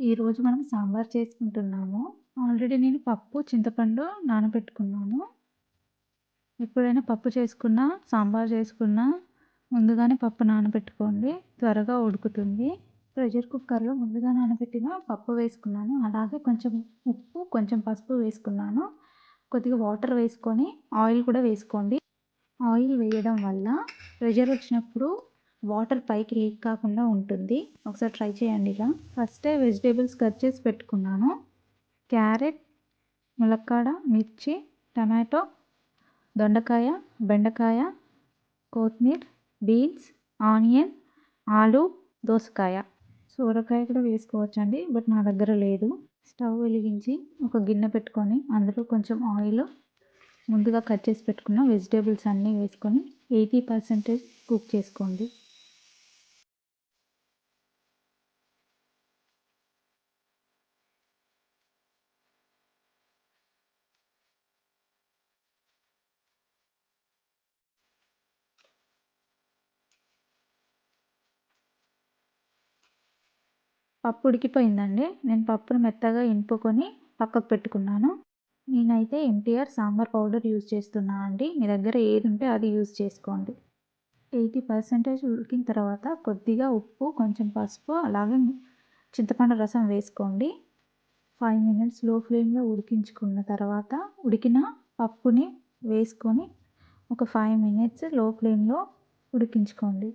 ఈరోజు మనం సాంబార్ చేసుకుంటున్నాము. ఆల్రెడీ నేను పప్పు, చింతపండు నానబెట్టుకున్నాను. ఎప్పుడైనా పప్పు చేసుకున్నా, సాంబార్ చేసుకున్నా ముందుగానే పప్పు నానబెట్టుకోండి. త్వరగా ఉడుకుతుంది. ప్రెషర్ కుక్కర్‌లో ముందుగా నానబెట్టిన పప్పు వేసుకున్నాను. అలాగే కొంచెం ఉప్పు, కొంచెం పసుపు వేసుకున్నాను. కొద్దిగా వాటర్ వేసుకొని ఆయిల్ కూడా వేసుకోండి. ఆయిల్ వేయడం వల్ల ప్రెషర్ వచ్చినప్పుడు వాటర్ పైకి లీక్ కాకుండా ఉంటుంది. ఒకసారి ట్రై చేయండి ఇలా. ఫస్టే వెజిటేబుల్స్ కట్ చేసి పెట్టుకున్నాను. క్యారెట్, ములక్కాడ, మిర్చి, టమాటో, దొండకాయ, బెండకాయ, కొత్తిమీర, బీన్స్, ఆనియన్, ఆలు, దోసకాయ, సొరకాయ కూడా వేసుకోవచ్చండి. బట్ నా దగ్గర లేదు. స్టవ్ వెలిగించి ఒక గిన్నె పెట్టుకొని అందులో కొంచెం ఆయిల్, ముందుగా కట్ చేసి పెట్టుకున్న వెజిటేబుల్స్ అన్నీ వేసుకొని 80% కుక్ చేసుకోండి. పప్పు ఉడికిపోయిందండి. నేను పప్పును మెత్తగా ఇంపుకొని పక్కకు పెట్టుకున్నాను. నేనైతే ఎన్టీఆర్ సాంబార్ పౌడర్ యూజ్ చేస్తున్నా అండి. మీ దగ్గర ఏది ఉంటే అది యూజ్ చేసుకోండి. 80% ఉడికిన తర్వాత కొద్దిగా ఉప్పు, కొంచెం పసుపు, అలాగే చింతపండు రసం వేసుకోండి. 5 మినిట్స్ లో ఫ్లేమ్లో ఉడికించుకున్న తర్వాత ఉడికిన పప్పుని వేసుకొని ఒక 5 మినిట్స్ లో ఫ్లేమ్లో ఉడికించుకోండి.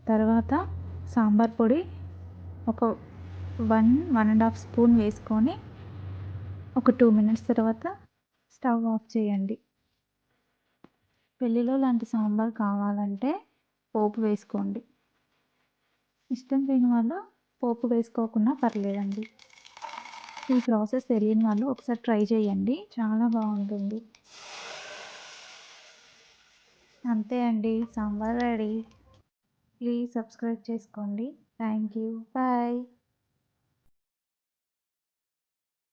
తర్వాత సాంబార్ పొడి ఒక 1.5 స్పూన్ వేసుకొని ఒక 2 మినిట్స్ తర్వాత స్టవ్ ఆఫ్ చేయండి. పెళ్ళిలో లాంటి సాంబార్ కావాలంటే పోపు వేసుకోండి. ఇష్టం లేని వాళ్ళు పోపు వేసుకోకుండా పర్లేదండి. ఈ ప్రాసెస్ తెలియని వాళ్ళు ఒకసారి ట్రై చేయండి. చాలా బాగుంటుంది. అంతే అండి, సాంబార్ రెడీ. ప్లీజ్ సబ్స్క్రైబ్ చేసుకోండి. Thank you. బాయ్.